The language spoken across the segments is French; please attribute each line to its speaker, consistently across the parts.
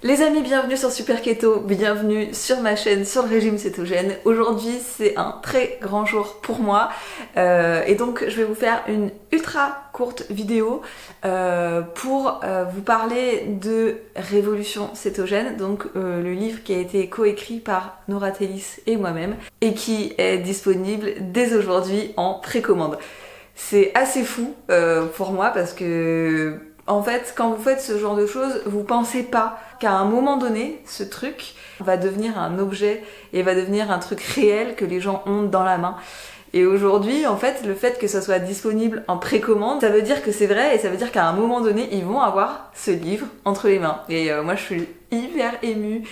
Speaker 1: Les amis, bienvenue sur Super Keto, bienvenue sur ma chaîne sur le régime cétogène. Aujourd'hui c'est un très grand jour pour moi et donc je vais vous faire une ultra courte vidéo pour vous parler de Révolution cétogène, donc le livre qui a été coécrit par Nora Thélis et moi-même et qui est disponible dès aujourd'hui en précommande. C'est assez fou pour moi parce que en fait, quand vous faites ce genre de choses, vous pensez pas qu'à un moment donné, ce truc va devenir un objet et va devenir un truc réel que les gens ont dans la main. Et aujourd'hui, en fait, le fait que ça soit disponible en précommande, ça veut dire que c'est vrai et ça veut dire qu'à un moment donné, ils vont avoir ce livre entre les mains. Et moi, je suis hyper émue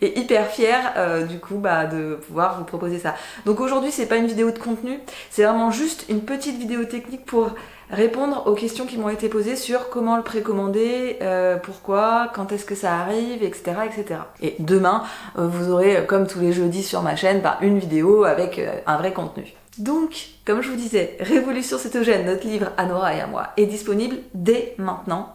Speaker 1: et hyper fière du coup de pouvoir vous proposer ça. Donc aujourd'hui, c'est pas une vidéo de contenu, c'est vraiment juste une petite vidéo technique pour répondre aux questions qui m'ont été posées sur comment le précommander, pourquoi, quand est-ce que ça arrive, etc. etc. Et demain, vous aurez, comme tous les jeudis sur ma chaîne, une vidéo avec un vrai contenu. Donc, comme je vous disais, Révolution cétogène, notre livre à Nora et à moi, est disponible dès maintenant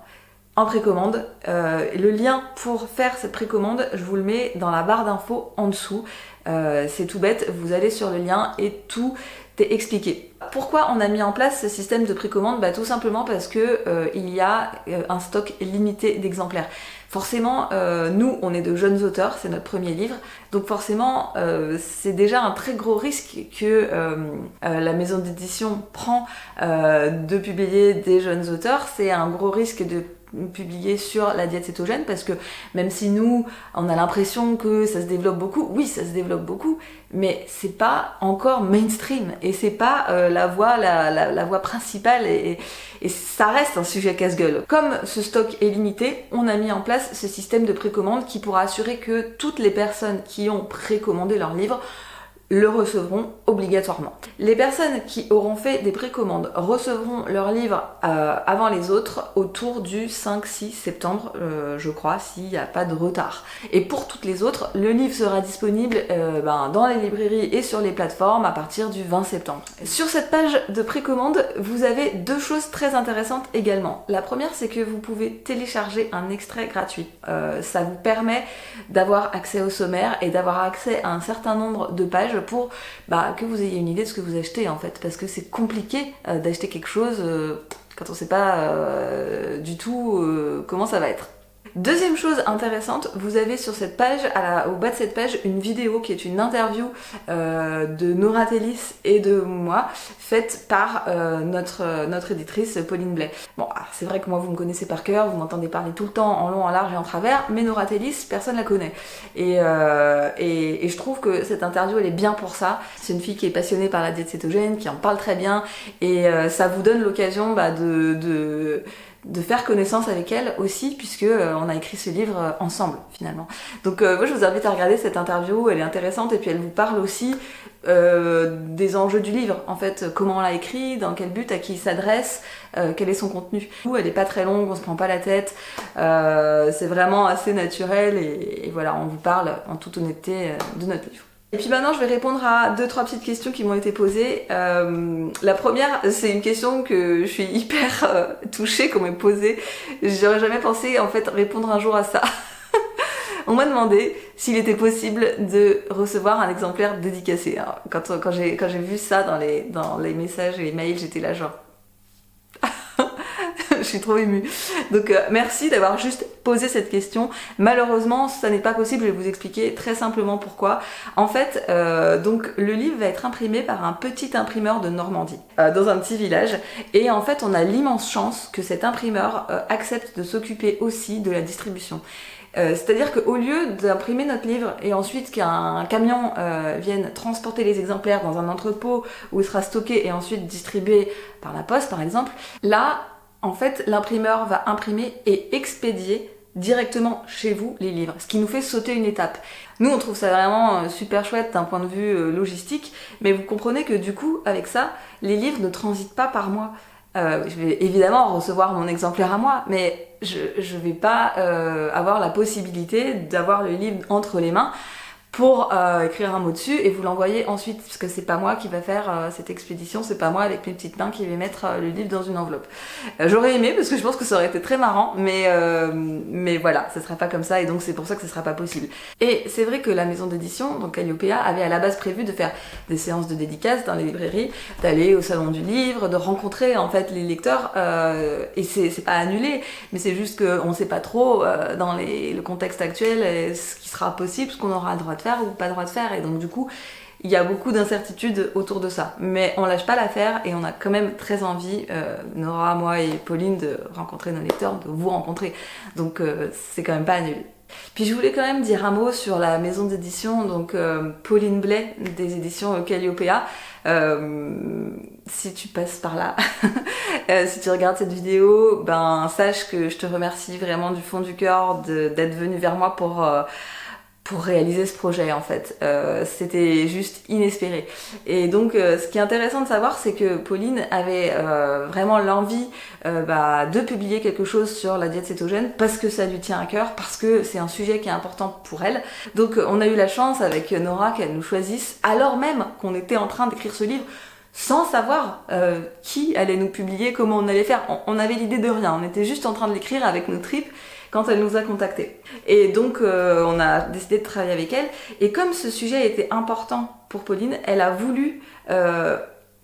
Speaker 1: en précommande. Le lien pour faire cette précommande, je vous le mets dans la barre d'infos en dessous. C'est tout bête, vous allez sur le lien et tout est expliqué. Pourquoi on a mis en place ce système de précommande? Tout simplement parce que il y a un stock limité d'exemplaires. Forcément, nous, on est de jeunes auteurs, c'est notre premier livre, donc forcément, c'est déjà un très gros risque que la maison d'édition prend de publier des jeunes auteurs. C'est un gros risque de publier sur la diète cétogène parce que même si nous on a l'impression que ça se développe beaucoup, oui ça se développe beaucoup, mais c'est pas encore mainstream et c'est pas la voie principale et ça reste un sujet casse-gueule. Comme ce stock est limité, on a mis en place ce système de précommande qui pourra assurer que toutes les personnes qui ont précommandé leur livre le recevront obligatoirement. Les personnes qui auront fait des précommandes recevront leur livre avant les autres autour du 5-6 septembre, je crois, s'il n'y a pas de retard. Et pour toutes les autres, le livre sera disponible dans les librairies et sur les plateformes à partir du 20 septembre. Sur cette page de précommande, vous avez deux choses très intéressantes également. La première, c'est que vous pouvez télécharger un extrait gratuit. Ça vous permet d'avoir accès au sommaire et d'avoir accès à un certain nombre de pages pour que vous ayez une idée de ce que vous achetez en fait, parce que c'est compliqué d'acheter quelque chose quand on sait pas du tout comment ça va être. Deuxième chose intéressante, vous avez sur cette page, au bas de cette page, une vidéo qui est une interview de Nora Thélis et de moi, faite par notre éditrice Pauline Blais. Bon, c'est vrai que moi vous me connaissez par cœur, vous m'entendez parler tout le temps en long, en large et en travers, mais Nora Thélis, personne la connaît. Et je trouve que cette interview elle est bien pour ça. C'est une fille qui est passionnée par la diète cétogène, qui en parle très bien, et ça vous donne l'occasion de faire connaissance avec elle aussi, puisque on a écrit ce livre ensemble finalement. Donc moi je vous invite à regarder cette interview, elle est intéressante et puis elle vous parle aussi des enjeux du livre, en fait, comment on l'a écrit, dans quel but, à qui il s'adresse, quel est son contenu. Elle est pas très longue, on se prend pas la tête, c'est vraiment assez naturel et voilà, on vous parle en toute honnêteté de notre livre. Et puis maintenant je vais répondre à 2-3 petites questions qui m'ont été posées. La première, c'est une question que je suis hyper touchée qu'on m'ait posée. J'aurais jamais pensé en fait répondre un jour à ça. On m'a demandé s'il était possible de recevoir un exemplaire dédicacé. Alors, quand j'ai vu ça dans les messages et les mails, j'étais là genre... Je suis trop émue. Donc merci d'avoir juste posé cette question. Malheureusement, ça n'est pas possible, je vais vous expliquer très simplement pourquoi. En fait, donc le livre va être imprimé par un petit imprimeur de Normandie, dans un petit village. Et en fait, on a l'immense chance que cet imprimeur accepte de s'occuper aussi de la distribution. C'est-à-dire qu'au lieu d'imprimer notre livre et ensuite qu'un camion vienne transporter les exemplaires dans un entrepôt où il sera stocké et ensuite distribué par la poste par exemple, là, en fait, l'imprimeur va imprimer et expédier directement chez vous les livres, ce qui nous fait sauter une étape. Nous, on trouve ça vraiment super chouette d'un point de vue logistique, mais vous comprenez que du coup, avec ça, les livres ne transitent pas par moi. Je vais évidemment recevoir mon exemplaire à moi, mais je vais pas avoir la possibilité d'avoir le livre entre les mains pour écrire un mot dessus et vous l'envoyer ensuite, parce que c'est pas moi qui va faire cette expédition, c'est pas moi avec mes petites mains qui vais mettre le livre dans une enveloppe. J'aurais aimé parce que je pense que ça aurait été très marrant, mais voilà, ça sera pas comme ça et donc c'est pour ça que ce sera pas possible. Et c'est vrai que la maison d'édition, donc Calliopeia, avait à la base prévu de faire des séances de dédicaces dans les librairies, d'aller au salon du livre, de rencontrer en fait les lecteurs et c'est pas annulé, mais c'est juste qu'on sait pas trop dans le contexte actuel ce qui sera possible, ce qu'on aura le droit de faire ou pas le droit de faire et donc du coup il y a beaucoup d'incertitudes autour de ça, mais on lâche pas l'affaire et on a quand même très envie, Nora, moi et Pauline, de rencontrer nos lecteurs, de vous rencontrer, donc c'est quand même pas annulé. Puis je voulais quand même dire un mot sur la maison d'édition, donc Pauline Blais des éditions Calliopeia. Si tu passes par là, si tu regardes cette vidéo, ben sache que je te remercie vraiment du fond du cœur d'être venue vers moi pour réaliser ce projet en fait. C'était juste inespéré. Et donc ce qui est intéressant de savoir, c'est que Pauline avait vraiment l'envie de publier quelque chose sur la diète cétogène parce que ça lui tient à cœur, parce que c'est un sujet qui est important pour elle. Donc on a eu la chance avec Nora qu'elle nous choisisse alors même qu'on était en train d'écrire ce livre sans savoir qui allait nous publier, comment on allait faire. On avait l'idée de rien, on était juste en train de l'écrire avec nos tripes quand elle nous a contactés. Et donc on a décidé de travailler avec elle. Et comme ce sujet était important pour Pauline, elle a voulu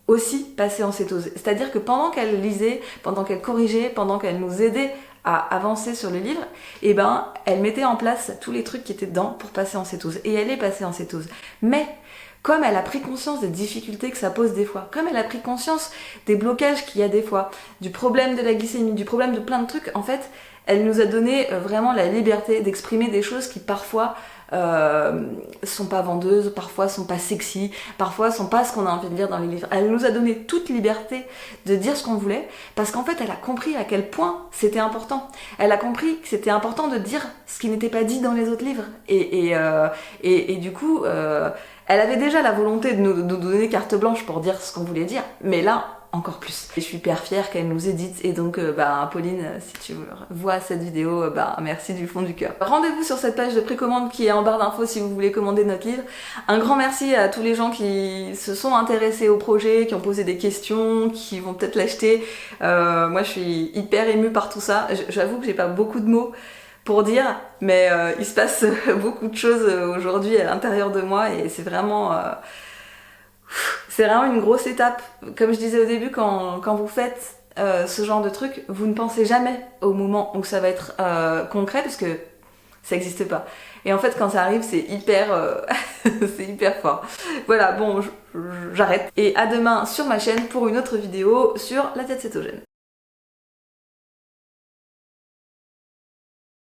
Speaker 1: aussi passer en cétose. C'est-à-dire que pendant qu'elle lisait, pendant qu'elle corrigeait, pendant qu'elle nous aidait à avancer sur le livre, eh ben, elle mettait en place tous les trucs qui étaient dedans pour passer en cétose. Et elle est passée en cétose. Mais comme elle a pris conscience des difficultés que ça pose des fois, comme elle a pris conscience des blocages qu'il y a des fois, du problème de la glycémie, du problème de plein de trucs, en fait, elle nous a donné vraiment la liberté d'exprimer des choses qui parfois sont pas vendeuses, parfois sont pas sexy, parfois sont pas ce qu'on a envie de lire dans les livres. Elle nous a donné toute liberté de dire ce qu'on voulait, parce qu'en fait elle a compris à quel point c'était important. Elle a compris que c'était important de dire ce qui n'était pas dit dans les autres livres. Et du coup, elle avait déjà la volonté de nous donner carte blanche pour dire ce qu'on voulait dire, mais là, encore plus. Et je suis hyper fière qu'elle nous édite et donc Pauline, si tu vois cette vidéo, merci du fond du cœur. Rendez-vous sur cette page de précommande qui est en barre d'infos si vous voulez commander notre livre. Un grand merci à tous les gens qui se sont intéressés au projet, qui ont posé des questions, qui vont peut-être l'acheter. Moi je suis hyper émue par tout ça. J'avoue que j'ai pas beaucoup de mots pour dire, mais il se passe beaucoup de choses aujourd'hui à l'intérieur de moi et c'est vraiment une grosse étape. Comme je disais au début, quand vous faites ce genre de truc, vous ne pensez jamais au moment où ça va être concret parce que ça n'existe pas. Et en fait, quand ça arrive, c'est hyper, c'est hyper fort. Voilà, bon, j'arrête. Et à demain sur ma chaîne pour une autre vidéo sur la diète cétogène.